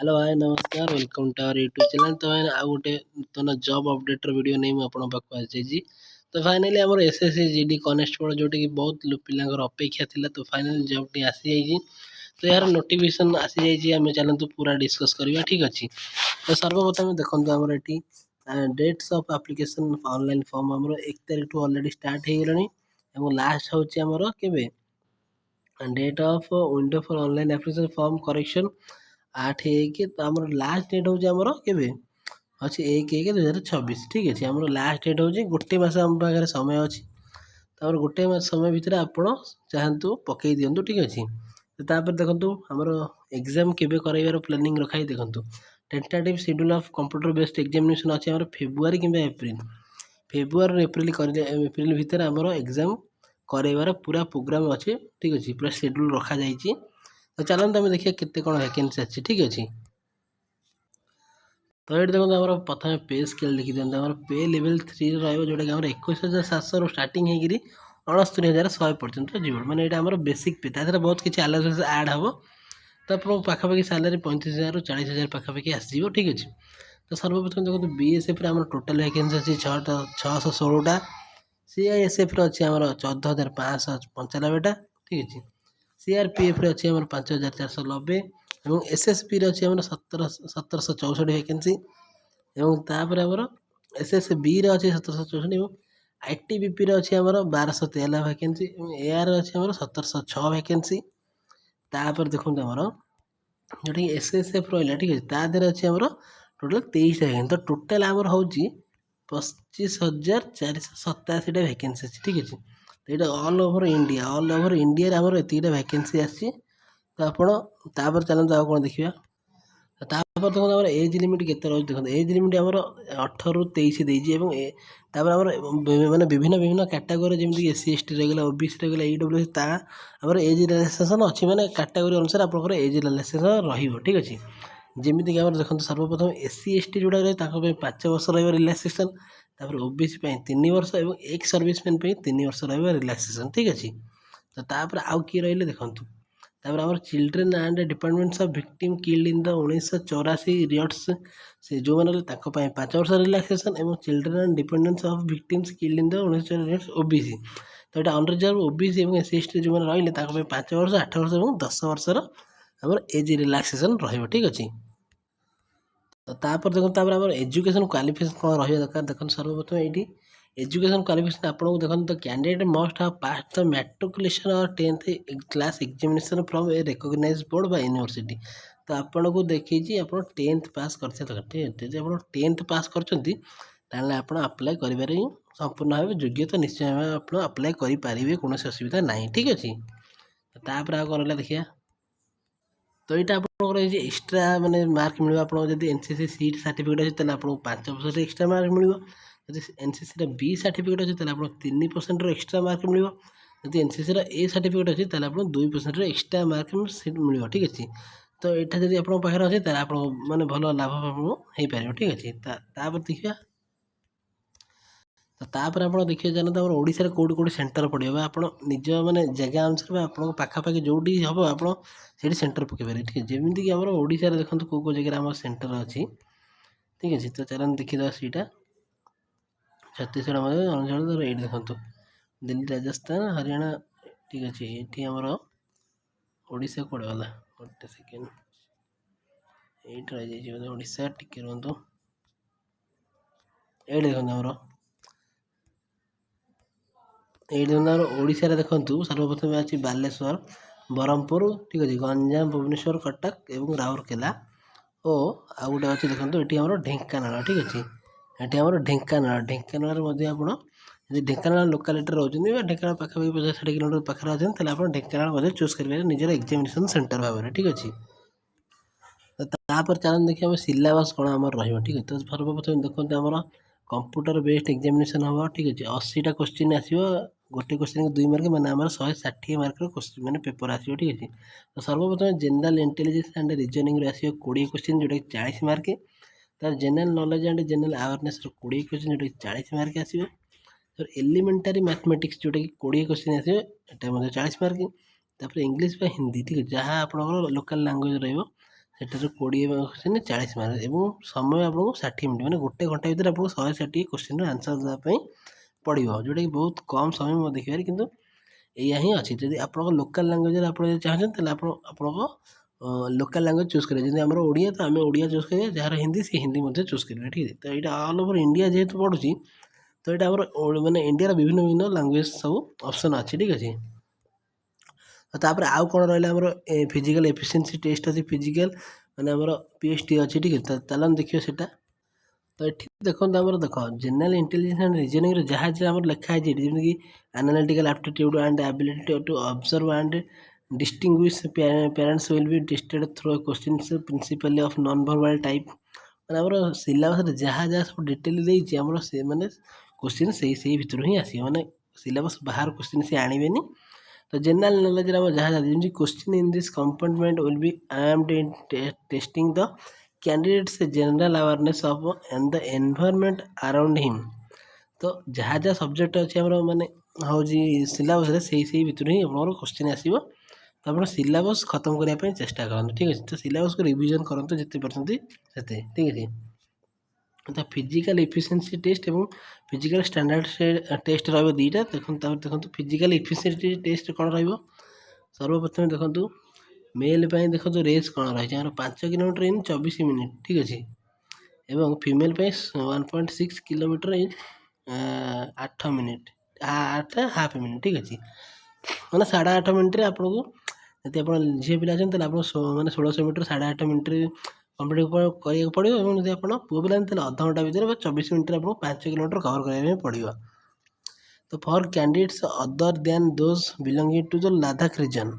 Hello hi नमस्कार welcome to our YouTube channel. तो भाई आ गोटे नूतन जॉब अपडेटर वीडियो नहीं मुझे आपन पाखु आसी। तो फाइनाली आमर एसएससी जीडी कनेस्टेबल जोटा कि बहुत पिलांकर अपेक्षा थिला तो फाइनाली जॉब टी आसी जाइए। तो यार नोटिफिकेशन आसी जाइए आम चलतु पूरा डिस्कस करवा ठीक अच्छे। तो सर्वप्रथम देखो आमर ये dates of application online form आमर 1 तारिख ठू ऑलरेडी स्टार्ट हो गलानी लास्ट हूँ आमर केबे date of window for online application form correction 8/1 तो आमर लास्ट डेट हूँ आमर केबे अच्छे 1/1/2026 ठीक अच्छे। आमर लास्ट डेट हूँ गोटे मस आम पाखे समय अच्छी तो गोटे मास समय भितर आप चाहतु पकई दिंतु ठीक अच्छे। तो देखो आमर एग्जाम केबे कराइबार प्लानिंग रखाई देखो tentative schedule of computer based examination अच्छे आमर फेब्रुआरी कि फेब्रुआरी एप्रिल भितर आमर एग्जाम कराइबार पूरा प्रोग्राम अच्छे ठीक अच्छे पूरा शेड्यूल रखा जाइए। तो चलते आम देखिए केते कौन वैकेंसी अच्छी ठीक अच्छे। तो ये देखो आम प्रथम पे स्केल देखी दिखाते आम पे लेवल 3 रोटा कि 21,700 स्टार्टिंग होगी 69,100 पर्यंत जीव मैंने यहाँ आम बेसिक पे तरह बहुत किसी आलाउंस आड हम तो आप पाखापाखि सालारी 35,000 ରୁ 40,000 पाखापाखि आसो ठीक अच्छे। तो सर्वप्रथम देखो बीएसएफ आम टोटाल वैकेंसी अच्छी 616टा सीआईएसएफ अच्छी आम 14,595टा ठीक अच्छे। सीआरपीएफ अच्छी आम 5,490 और एसएसपी अच्छी आम 1764 वैकेंसी और तापर आमर एसएसबी अच्छे 1764 और आईटीबीपी अच्छी आम 1213 वैकेंसी और एआर अच्छी आम 1706 वैकेंसी। तापर देखो आमर जोटा एसएसएफ रहा ठीक अच्छे तादेह अच्छे आम टोटाल 23टा वैकेंसी तो टोटाल आमर हूँ 25,487 वैकेंसी अच्छी ठीक अच्छे। तो ये ऑल ओवर इंडिया आमर एतिकटा वैकेंसी आसी। तो आप चलते आउ कौन देखा देखो आम एज लिमिट के देखो एज लिमिट आम 18 ରୁ 23 देती मैंने विभिन्न कैटेगोरी जमीक एससी एसटी रहीगला ओबीसी रहीगला ईडब्ल्यूएस आम एज रिलैक्सेशन अच्छी मैंने कैटेगोरी अनुसार आप एज रिलैक्सेशन ठीक अच्छे। जमीक देखो सर्वप्रथम एससी एसटी जोड़ा रही 5 वर्ष रिलैक्सेशन ओबीसी 3 वर्ष और एक्स सर्विसमैन 3 वर्ष रिलैक्सेशन ठीक अच्छे। तो तापर आउ किए रही देखूँ आम children and dependents of victim killed in the 1984 रियट्स से जो मैंने 5 वर्ष रिलैक्सेशन और children and dependents of victims killed in the 1984 OBC तो यहाँ अनरिजर्व ओबीसी और एससी एसटी जो मैंने रही 5 वर्ष 8 वर्ष और 10 वर्षर आम एज रिलैक्सेशन ठीक अच्छे। तो तापर देखो आम एजुकेशन क्वालिफिकेशन कौन रहा दरकार देखो सर्वप्रथम ये एजुकेशन क्वालिफिकेशन आपको देखो तो candidate must have pass the matriculation और 10th class examination from a recognised board बा यूनिवर्सिटी। तो आपको को देखिए आप 10th पास कर ठीक है जब आप 10th पास कर अप्लाई कर संपूर्ण भाव योग्य तो निश्चय भाव आप अप्लाई करेंगे कौन असुविधा ना ठीक अच्छे। तापर आ कौन देखिए तो यहाँ आप एक्सट्रा माने मार्क मिले आप एनसीसी सीट सर्टिफिकेट अच्छे आपको 5% एक्सट्रा मार्क मिले जब एनसीसी बी सर्टिफिकेट अच्छे आप 3% एक्सट्रा मार्क मिले जब एनसीसी ए सर्टिफिकेट अच्छे आप 2% एक्सट्रा मार्क मिले ठीक अच्छे। तो यहाँ जब आप पाखे अच्छे आप मैंने भल लाभ हो पार ठीक अच्छे। देखिए तो तापर आप देखिए जानते आम ओडिशा कौटी कौटी सेंटर पड़ो आप निज मैंने जगह अनुसार आप पाखापाखि जो हम आप सेंटर पकई पारे ठीक है। जमीक आम ओडिशा देखो कौ जगह आम सेंटर अच्छी ठीक अच्छे। तो चलन देखीद सीटा छत्तीसगढ़ अरुणाचल ये देखो दिल्ली राजस्थान हरियाणा ठीक अच्छे। ये आमर ओडिशा कौड़ गला गोटे सेकेंड ये रही जाइए ओडिशा टिके रुहतु ये देखो आमर ये ओडिशा देखु सर्वप्रथम अच्छी बालेश्वर ब्रह्मपुर ठीक अच्छे गंजाम भुवनेश्वर कटक और राउरकेला और आउ गोटे अच्छे देखो ये आम ढेंकानाल ठीक अच्छे। ये आम ढेंकानाल आप ढेंकानाल लोकालिटी रोचे ढेंकानाल पाखापाखि 50-60 किलोमीटर पाखे अच्छे आप ढेंकानाल चूज करेंगे निजर एग्जामिनेशन सेंटर भाव में ठीक अच्छे। तापर चलन देखिए सिलेबस कौन आम ठीक है। तो सर्वप्रथम देखते आम कंप्यूटर बेस्ड एग्जामिनेशन हम ठीक अच्छे 80टा क्वेश्चन आसो गोटे क्वेश्चन 2 मार्क मैंने आम 160 मार्क मैंने पेपर आसो ठीक अच्छे। तो सर्वप्रथम जनरल इंटेलिजेंस एंड रीजनिंग आसो 20 क्वेश्चन जोटा 40 मार्क तार general knowledge and general awareness 20 question जोटा 40 मार्क आसो। तो एलिमेंटारी मैथमेटिक्स जोटा कि 20 क्वेश्चन आसो यहाँ 40 मार्क। तापर इंग्लीश हिंदी ठीक है जहाँ आप लोकल लैंग्वेज रही ସେଠାରୁ 20 क्वेश्चन 40 मार्क एवं समय आपको 60 मिनट मैंने गोटे घंटा भितर आपको 160 क्वेश्चन आंसर देवाई पड़ो जोटा कि बहुत कम समय मैं देखिए कि या ही अच्छी जब आप लोकल लांगुएज आप चाहते हैं लोकल लांगुएज चूज करेंगे जैसे आम ओडिया तो आम ओडिया चूज करेंगे जार हिंदी सी हिंदी चूज करेंगे ठीक है। तो यहाँ ऑल ओवर इंडिया जेहेतु पढ़ुची तो यहाँ मानने इंडिया विभिन्न विभिन्न लांगुएज सब ऑप्शन अच्छी ठीक अच्छे। तापर आउ कौन रहा फिजिकल एफिशिएंसी टेस्ट अच्छी फिजिकल माने आमर पीएचटी अच्छी ठीक है। चलन देखिए सेटा तो ये देखो आम देख जनरल इंटेलिजेंस एंड रीजनिंग जहाँ जहाँ लिखा है जमीन analytical aptitude and ability to observe and distinguish parents will be tested through questions principally of non verbal type माने आमर सिलेबस जहाँ जहाँ सब डिटेल देइछि आमर से माने क्वेश्चन से भितर ही आसी माने सिलेबस बाहर क्वेश्चन से आनिबेनी। तो जनरल नॉलेज जहाँ जहाँ जमी question in this compartment will be aimed in testing the candidates general awareness of and the environment around him. तो जहाँ जहाँ सब्जेक्ट अच्छे आम माने हूँ सिलेबस से भितर ही आप क्वेश्चन आसो तो आप सिलेबस खत्म करने चेष्टा करूँ ठीक है। तो सिलेबस को रिविजन करूँ जिते पार्टी से ठीक है। तो फिजिकल एफिशिएंसी टेस्ट और फिजिकल स्टैंडर्ड टेस्ट रहा दुईटा देखो फिजिकल एफिशिएंसी टेस्ट कौन सर्वप्रथम देखो मेल देखो रेस कौन रही है 5 किलोमीटर इन 24 मिनिट ठीक अच्छे एवं फीमेल 1.6 किलोमीटर इन 8 मिनिट 8 हाफ मिनिट ठीक अच्छे मैंने 8.5 मिनट आपको यदि आप झील पिला आप मैंने 1600 मीटर 8.5 मिनट कम्प्लीट करा पड़ो और यदि आप पुओ पिला अध घंटा भितर 24 मिनट आपको 5 किलोमीटर कवर कराया पड़ो। तो for candidates other than those belonging to the Ladakh region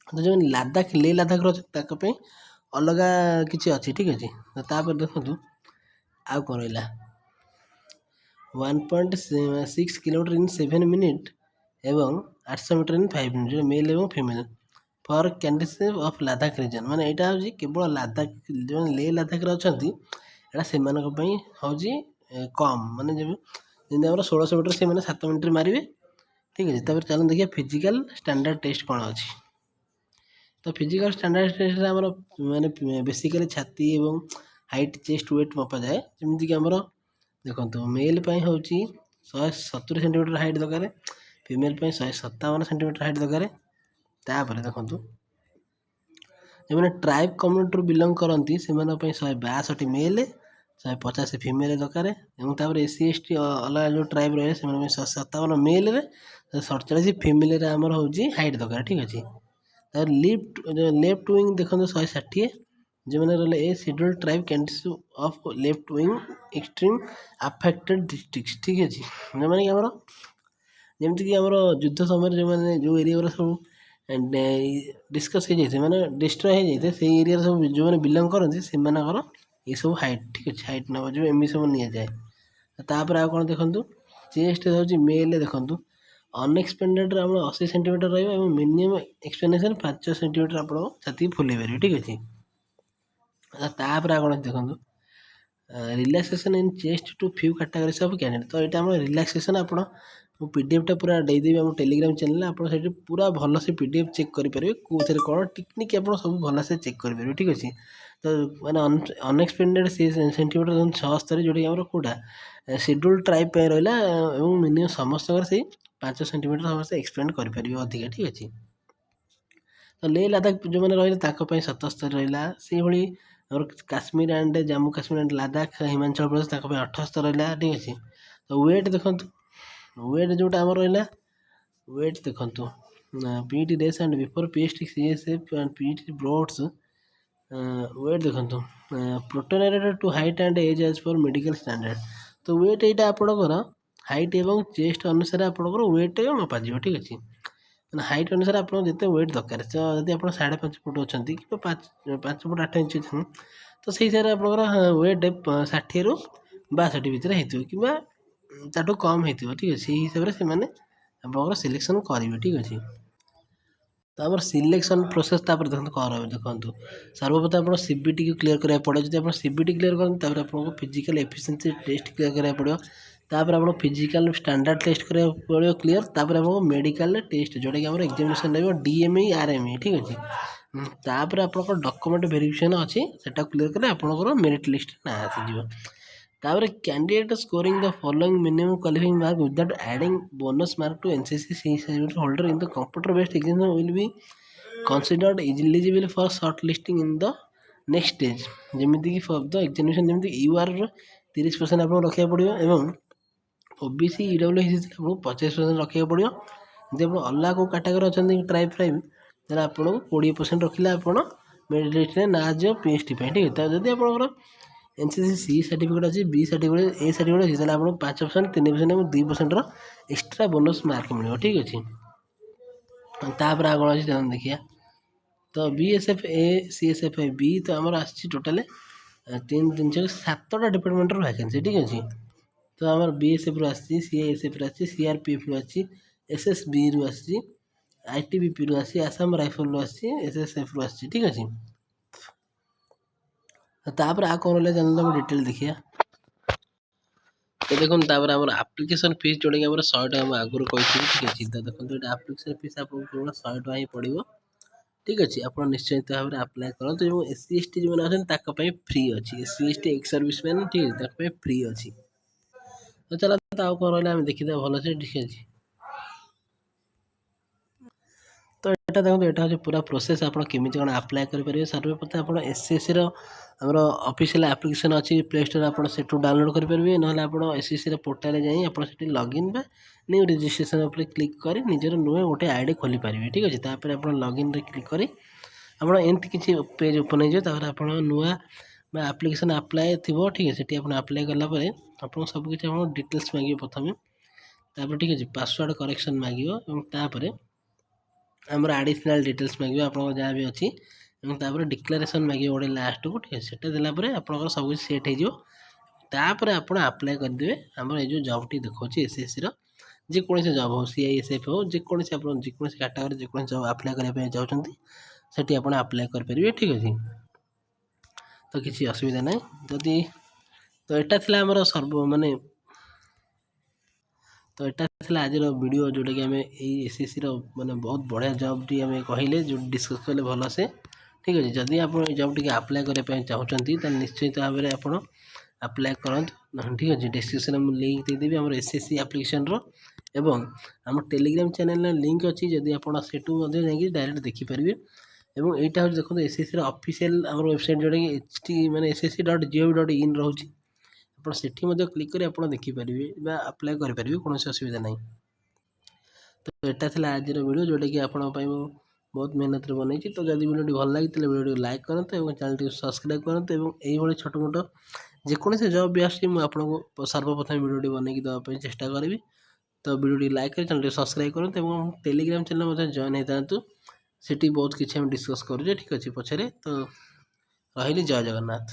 तो जो लद्दाख ले लद्दाख रही अलग किसी अच्छी ठीक अच्छे। तो देखो आउ कौन रहा 1.6 किलोमीटर इन 7 मिनिट एवं 800 मीटर इन 5 मिनिट जो मेल और female for candidates of Ladakh region माने यहाँ हूँ केवल लद्दाख जो ले लद्दाख अच्छा से हूँ कम माने जब जमी 1600 मीटर से 7 मिनट मारे ठीक है। तब चलो देखिए फिजिकल स्टैंडर्ड टेस्ट कौन अच्छी। तो फिजिकल स्टैंडर्ड टेस्ट आम माने बेसिकली छाती और हाइट चेस्ट वेट मपा जाए जमीक आमर देखो मेल हूँ 170 सेंटीमीटर हाइट दरकार फीमेल 157 सेंटीमीटर हाइट दरकार। तापर देखो जो ट्राइब कम्युनिटी बिलंग करती से 162 मेल 150 फीमेल दरकार और एससी एसटी अलग जो ट्राइब रहे 157 मेल 47 फीमेल आमर हूँ हाइट दरकार ठीक अच्छे। तार लेफ्ट विंग देखो 160 जो मैंने रहा a schedule tribe candidates of left wing extreme affected district ठीक अच्छे जो मैंने आमर जमीक आमर युद्ध समय जो मैंने जो एरिया सब डिस्कस हो जाए मैंने डिस्ट्रय हो जाए से एरिया सब जो मैंने बिलंग करते से ये सब हाइट ठीक अच्छे हाइट नंबर जो एम सब नि जाए। तापर आ कौन देखो चेस्ट हूँ मेल देखो अनएक्सपेंडेड आम 80 सेंटीमीटर रही मिनिमम एक्सपेंडेशन 5 सेंटीमीटर आप छाती फुले पारे ठीक अच्छे। तापर आ कौन देखो relaxation in chest to few categories of candidate तो यहाँ रिलैक्सेशन आप पीडीएफ टा पूरा देदेवी आम टेलीग्राम चैनल आप पूरा भल से पीडीएफ चेक करेंगे कौन कौन टेक्निक आप सब भल से चेक करेंगे ठीक अच्छे। तो मैंने अनएक्सपेंडेड सेंटीमीटर 76 जोटा कि कौटा शेड्यूल ट्राइब रहा और मिनिमम समस्त से 5 सेंटीमीटर समस्त एक्सपेंड करेंगे अधिका ठीक अच्छे। तो ले लद्दाख जो मैंने रही 77 रहा से भाई और काश्मीर एंड जम्मू काश्मीर एंड लद्दाख हिमाचल प्रदेश 78 रहा ठीक अच्छे। तो वेट देखो वेट जोटा आम रहा वेट देखो PT race and before PHT CSF and PT ब्रोड्स वेट देखो proportionate to height and as as per medical standard. तो वेट यहाँ आपंकर हाइट और चेस्ट अनुसार आपंकर वेट मपा ठीक अच्छे मैंने हाइट अनुसार आप जिते वेट दरकार जब आप 5.5 फुट अच्छा कि 5 फुट 8 इंच अच्छा तो से हिसाब से आपंकर वेट 60 ରୁ 62 भितर होती कि कम होती ठीक है। से हिसाब से आप सिलेक्शन करेंगे ठीक अच्छे। तो आम सिलेक्शन प्रोसेस देखो कौन रहा देखो सर्वप्रथम आप सीबीटी को क्लीयर कराया पड़ो जब आप सीबीटी क्लीयर करते आपको फिजिकल एफिशिएंसी टेस्ट क्लीयर कराया पड़ो तापर आप फिजिकल स्टैंडर्ड टेस्ट कराया पड़ो क्लीयर तापर आपको मेडिकल टेस्ट जोटा कि एग्जामिनेशन रहा डीएमई आरएमई ठीक अच्छे। ତାପରେ ଆପଣଙ୍କର ଡକ୍ୟୁମେଣ୍ଟ ଭେରିଫିକେସନ୍ ଅଛି, ସେଟା କ୍ଲିୟର କଲେ ଆପଣଙ୍କର ମେରିଟ୍ ଲିଷ୍ଟରେ ନାଁ ଆସିଯିବ। ତାପରେ candidate scoring the following minimum qualifying mark without adding bonus mark to NCC C certificate holder in the computer based examination will be considered eligible for shortlisting in the next stage. ଯେମିତିକି for the examination ଯେମିତି ୟୁଆର୍ର 30% ଆପଣଙ୍କୁ ରଖିବାକୁ ପଡ଼ିବ ଏବଂ OBC ଇଡବ୍ଲ୍ୟୁଏସି ଆପଣଙ୍କୁ 50% ରଖିବାକୁ ପଡ଼ିବ। ଯଦି ଆପଣ ଅଲଗା କେଉଁ କାଟାଗୋରୀ ଅଛନ୍ତି ଟ୍ରାଇବ୍ ତାହେଲେ ଆପଣଙ୍କୁ 20% ରଖିଲେ ଆପଣ ମେରିଟ୍ ଲିଷ୍ଟରେ ନାଁ ଯିବ PST ପାଇଁ, ଠିକ୍ ଅଛି। ତ ଯଦି ଆପଣଙ୍କର ଏନସିସି ସି ସାର୍ଟିଫିକେଟ୍ ଅଛି, ବି ସାର୍ଟିଫିକେଟ୍, ଏ ସାର୍ଟିଫିକେଟ୍ ଅଛି, ତାହେଲେ ଆପଣଙ୍କୁ 5%, 3% ଏବଂ 2%ର ଏକ୍ସଟ୍ରା ବୋନସ୍ ମାର୍କ ମିଳିବ, ଠିକ୍ ଅଛି। ତାପରେ ଆଉ କ'ଣ ଅଛି ଦେଖିବା। ତ BSF A CSF B ତ ଆମର ଆସିଛି ଟୋଟାଲ୍ 7ଟା ଡିପାର୍ଟମେଣ୍ଟର ଭ୍ୟାକେନ୍ସି, ଠିକ୍ ଅଛି। ତ ଆମର BSFରୁ ଆସିଛି, CISFରୁ ଆସିଛି, CRPFରୁ ଆସିଛି, SSBରୁ ଆସିଛି, ITBPରୁ ଆସିଛି, ଆସାମ ରାଇଫଲରୁ ଆସିଛି, SSFରୁ ଆସିଛି, ଠିକ୍ ଅଛି। ତାପରେ ଆଉ କ'ଣ ରହିଲା ଜାଣନ୍ତୁ ଆମେ ଡିଟେଲ୍ ଦେଖିବା। ତ ଦେଖନ୍ତୁ ତାପରେ ଆମର ଆପ୍ଲିକେସନ୍ ଫିସ୍ ଯେଉଁଟାକି ଆମର 100 ଟଙ୍କା ମୁଁ ଆଗରୁ କହିଥିଲି, ଠିକ୍ ଅଛି। ତ ଦେଖନ୍ତୁ ଏଇଟା ଆପ୍ଲିକେସନ୍ ଫିସ୍ ଆପଣଙ୍କୁ କେବଳ 100 ଟଙ୍କା ହିଁ ପଡ଼ିବ, ଠିକ୍ ଅଛି। ଆପଣ ନିଶ୍ଚିତ ଭାବରେ ଆପ୍ଲାଏ କରନ୍ତୁ ଏବଂ SC ST ଯେଉଁମାନେ ଅଛନ୍ତି ତାଙ୍କ ପାଇଁ ଫ୍ରି ଅଛି। SC ST X service man, ଠିକ୍ ଅଛି, ତାଙ୍କ ପାଇଁ ଫ୍ରି ଅଛି। ତ ଚାଲନ୍ତୁ ଆଉ କ'ଣ ରହିଲା ଆମେ ଦେଖିଦେବା ଭଲସେ, ଠିକ୍ ଅଛି। ତ ଏଇଟା ଦେଖନ୍ତୁ, ଏଇଟା ହେଉଛି ପୁରା ପ୍ରୋସେସ୍ ଆପଣ କେମିତି କ'ଣ ଆପ୍ଲାଏ କରିପାରିବେ। ସର୍ବପ୍ରଥମେ ଆପଣ SCSCର ଆମର ଅଫିସିଆଲ୍ ଆପ୍ଲିକେସନ୍ ଅଛି ପ୍ଲେ ଷ୍ଟୋର୍, ଆପଣ ସେଠୁ ଡାଉନଲୋଡ଼୍ କରିପାରିବେ। ନହେଲେ ଆପଣ SCSCର ପୋର୍ଟାଲରେ ଯାଇ ଆପଣ ସେଠି ଲଗ୍ଇନ୍ ବା ନ୍ୟୁ ରେଜିଷ୍ଟ୍ରେସନ୍ ଉପରେ କ୍ଲିକ୍ କରି ନିଜର ନୂଆ ଗୋଟେ ଆଇଡ଼ି ଖୋଲିପାରିବେ, ଠିକ୍ ଅଛି। ତାପରେ ଆପଣ ଲଗ୍ଇନ୍ରେ କ୍ଲିକ୍ କରି ଆପଣ ଏମିତି କିଛି ପେଜ୍ ଓପନ୍ ହେଇଯିବ। ତାପରେ ଆପଣ ନୂଆ ବା ଆପ୍ଲିକେସନ୍ ଆପ୍ଲାଏ ଥିବ, ଠିକ୍ ଅଛି। ସେଠି ଆପଣ ଆପ୍ଲାଏ କଲା ପରେ ଆପଣଙ୍କୁ ସବୁକିଛି ଆପଣଙ୍କ ଡିଟେଲ୍ସ ମାଗିବ ପ୍ରଥମେ, ତାପରେ ଠିକ୍ ଅଛି ପାସୱାର୍ଡ଼ କରେକ୍ସନ୍ ମାଗିବ ଏବଂ ତାପରେ ଆମର ଆଡ଼ିସନାଲ୍ ଡିଟେଲ୍ସ ମାଗିବ ଆପଣଙ୍କର ଯାହା ବି ଅଛି ଏବଂ ତାପରେ ଡିକ୍ଲାରେସନ୍ ମାଗିବ ଗୋଟେ ଲାଷ୍ଟକୁ, ଠିକ୍ ଅଛି। ସେଟା ଦେଲା ପରେ ଆପଣଙ୍କର ସବୁ କିଛି ସେଟ୍ ହେଇଯିବ। ତାପରେ ଆପଣ ଆପ୍ଲାଏ କରିଦେବେ ଆମର ଏଇ ଯେଉଁ ଜବ୍ଟି ଦେଖାଉଛି SCSCର ଯେକୌଣସି ଜବ୍ ହଉ, CISF ହଉ, ଯେକୌଣସି ଆପଣ ଯେକୌଣସି କାଟାଗୋରୀ ଯେକୌଣସି ଜବ୍ ଆପ୍ଲାଏ କରିବା ପାଇଁ ଚାହୁଁଛନ୍ତି ସେଠି ଆପଣ ଆପ୍ଲାଏ କରିପାରିବେ, ଠିକ୍ ଅଛି। ତ କିଛି ଅସୁବିଧା ନାହିଁ। ଯଦି ତ ଏଇଟା ଥିଲା ଆମର ତ ଏଇଟା ଥିଲା ଆଜିର ଭିଡ଼ିଓ, ଯେଉଁଟାକି ଆମେ ଏଇ SCSCର ମାନେ ବହୁତ ବଢ଼ିଆ ଜବ୍ଟି ଆମେ କହିଲେ, ଯେଉଁ ଡିସ୍କସ୍ କଲେ ଭଲସେ, ଠିକ୍ ଅଛି। ଯଦି ଆପଣ ଏଇ ଜବ୍ ଟିକେ ଆପ୍ଲାଏ କରିବା ପାଇଁ ଚାହୁଁଛନ୍ତି ତାହେଲେ ନିଶ୍ଚିତ ଭାବରେ ଆପଣ ଆପ୍ଲାଏ କରନ୍ତୁ, ଠିକ୍ ଅଛି। ଡିସ୍କ୍ରିପ୍ସନ୍ରେ ମୁଁ ଲିଙ୍କ୍ ଦେଇଦେବି ଆମର SCSC ଆପ୍ଲିକେସନ୍ର ଏବଂ ଆମ ଟେଲିଗ୍ରାମ ଚ୍ୟାନେଲ୍ର ଲିଙ୍କ୍ ଅଛି, ଯଦି ଆପଣ ସେଠୁ ମଧ୍ୟ ଯାଇକି ଡାଇରେକ୍ଟ ଦେଖିପାରିବେ। ଏବଂ ଏଇଟା ହେଉଛି ଦେଖନ୍ତୁ SCSCର ଅଫିସିଆଲ୍ ଆମର ୱେବସାଇଟ୍, ଯେଉଁଟାକି htsc.gov.in ରହୁଛି। ଆପଣ ସେଠି ମଧ୍ୟ କ୍ଲିକ୍ କରି ଆପଣ ଦେଖିପାରିବେ ବା ଆପ୍ଲାଏ କରିପାରିବେ, କୌଣସି ଅସୁବିଧା ନାହିଁ। ତ ଏଇଟା ଥିଲା ଆଜିର ଭିଡ଼ିଓ, ଯେଉଁଟାକି ଆପଣଙ୍କ ପାଇଁ ମୁଁ ବହୁତ ମେହନତରେ ବନେଇଛି। ତ ଯଦି ଭିଡ଼ିଓଟି ଭଲ ଲାଗିଥିଲେ ଭିଡ଼ିଓଟିକୁ ଲାଇକ୍ କରନ୍ତୁ ଏବଂ ଚ୍ୟାନେଲଟିକୁ ସବସ୍କ୍ରାଇବ୍ କରନ୍ତୁ ଏବଂ ଏଇଭଳି ଛୋଟ ମୋଟ ଯେକୌଣସି ଜବ୍ ବି ଆସୁଛି ମୁଁ ଆପଣଙ୍କୁ ସର୍ବପ୍ରଥମେ ଭିଡ଼ିଓଟି ବନେଇକି ଦେବା ପାଇଁ ଚେଷ୍ଟା କରିବି। ତ ଭିଡ଼ିଓଟି ଲାଇକ୍ କରି ଚ୍ୟାନେଲଟିକୁ ସବସ୍କ୍ରାଇବ୍ କରନ୍ତୁ ଏବଂ ଟେଲିଗ୍ରାମ ଚ୍ୟାନେଲ୍ ମଧ୍ୟ ଜଏନ୍ ହେଇଥାନ୍ତୁ। ସେଠି ବହୁତ କିଛି ଆମେ ଡିସ୍କସ୍ କରୁଛେ, ଠିକ୍ ଅଛି ପଛରେ। ତ ରହିଲି, ଜୟ ଜଗନ୍ନାଥ।